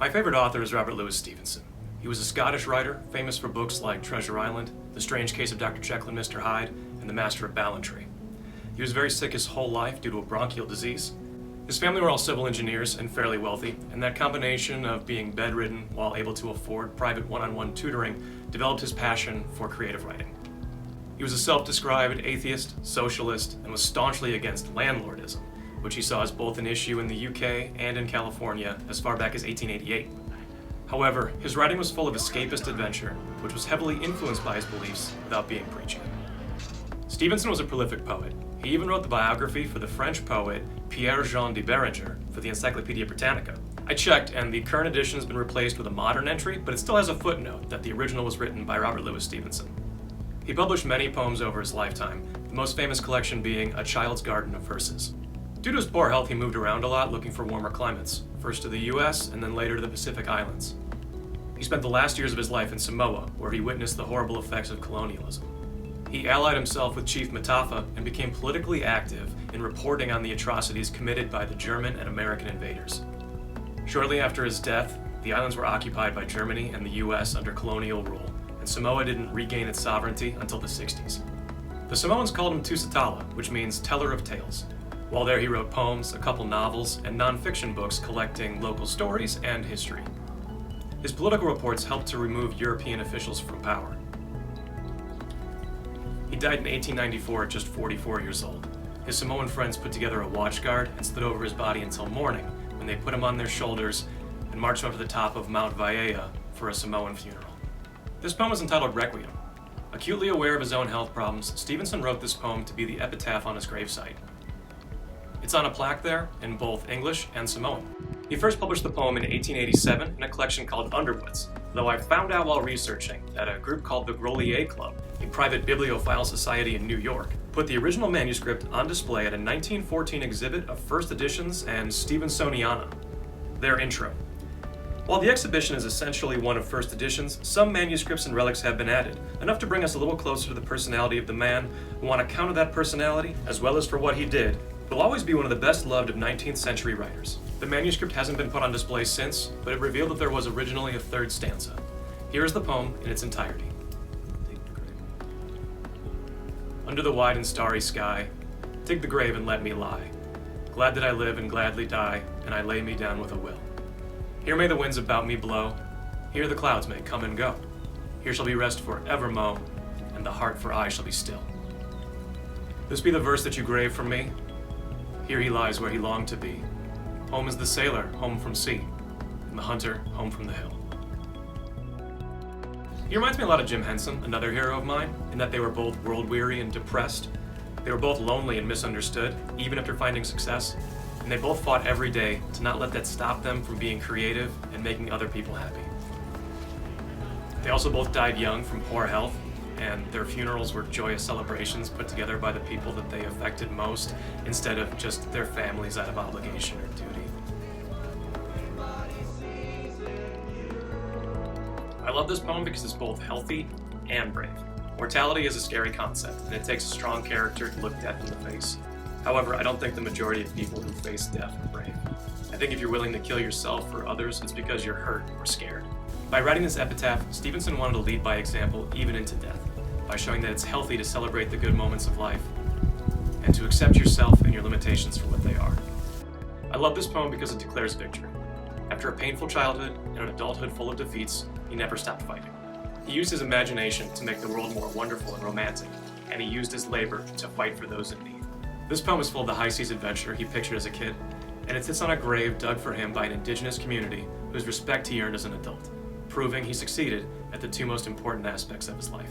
My favorite author is Robert Louis Stevenson. He was a Scottish writer, famous for books like Treasure Island, The Strange Case of Dr. Jekyll and Mr. Hyde, and The Master of Ballantrae. He was very sick his whole life due to a bronchial disease. His family were all civil engineers and fairly wealthy, and that combination of being bedridden while able to afford private one-on-one tutoring developed his passion for creative writing. He was a self-described atheist, socialist, and was staunchly against landlordism, which he saw as both an issue in the UK and in California as far back as 1888. However, his writing was full of escapist adventure, which was heavily influenced by his beliefs without being preachy. Stevenson was a prolific poet. He even wrote the biography for the French poet Pierre-Jean de Beranger for the Encyclopædia Britannica. I checked, and the current edition has been replaced with a modern entry, but it still has a footnote that the original was written by Robert Louis Stevenson. He published many poems over his lifetime, the most famous collection being A Child's Garden of Verses. Due to his poor health, he moved around a lot looking for warmer climates, first to the US and then later to the Pacific Islands. He spent the last years of his life in Samoa, where he witnessed the horrible effects of colonialism. He allied himself with Chief Matafa and became politically active in reporting on the atrocities committed by the German and American invaders. Shortly after his death, the islands were occupied by Germany and the US under colonial rule, and Samoa didn't regain its sovereignty until the 60s. The Samoans called him Tusitala, which means teller of tales. While there, he wrote poems, a couple novels, and non-fiction books collecting local stories and history. His political reports helped to remove European officials from power. He died in 1894 at just 44 years old. His Samoan friends put together a watchguard and stood over his body until morning, when they put him on their shoulders and marched him up to the top of Mount Vaiea for a Samoan funeral. This poem is entitled Requiem. Acutely aware of his own health problems, Stevenson wrote this poem to be the epitaph on his gravesite. It's on a plaque there in both English and Samoan. He first published the poem in 1887 in a collection called Underwoods, though I found out while researching that a group called the Grolier Club, a private bibliophile society in New York, put the original manuscript on display at a 1914 exhibit of first editions and Stevensoniana. Their intro. While the exhibition is essentially one of first editions, some manuscripts and relics have been added, enough to bring us a little closer to the personality of the man who, on account of that personality, as well as for what he did, will always be one of the best loved of 19th century writers. The manuscript hasn't been put on display since, but it revealed that there was originally a third stanza. Here is the poem in its entirety. Under the wide and starry sky, dig the grave and let me lie. Glad that I live and gladly die, and I lay me down with a will. Here may the winds about me blow, here the clouds may come and go. Here shall be rest for evermore, and the heart for aye shall be still. This be the verse that you grave for me. Here he lies where he longed to be. Home is the sailor, home from sea, and the hunter, home from the hill. He reminds me a lot of Jim Henson, another hero of mine, in that they were both world-weary and depressed. They were both lonely and misunderstood, even after finding success, and they both fought every day to not let that stop them from being creative and making other people happy. They also both died young from poor health, and their funerals were joyous celebrations put together by the people that they affected most, instead of just their families out of obligation or duty. I love this poem because it's both healthy and brave. Mortality is a scary concept, and it takes a strong character to look death in the face. However, I don't think the majority of people who face death are brave. I think if you're willing to kill yourself or others, it's because you're hurt or scared. By writing this epitaph, Stevenson wanted to lead by example even into death, by showing that it's healthy to celebrate the good moments of life, and to accept yourself and your limitations for what they are. I love this poem because it declares victory. After a painful childhood and an adulthood full of defeats, he never stopped fighting. He used his imagination to make the world more wonderful and romantic, and he used his labor to fight for those in need. This poem is full of the high seas adventure he pictured as a kid, and it sits on a grave dug for him by an indigenous community whose respect he earned as an adult, proving he succeeded at the two most important aspects of his life.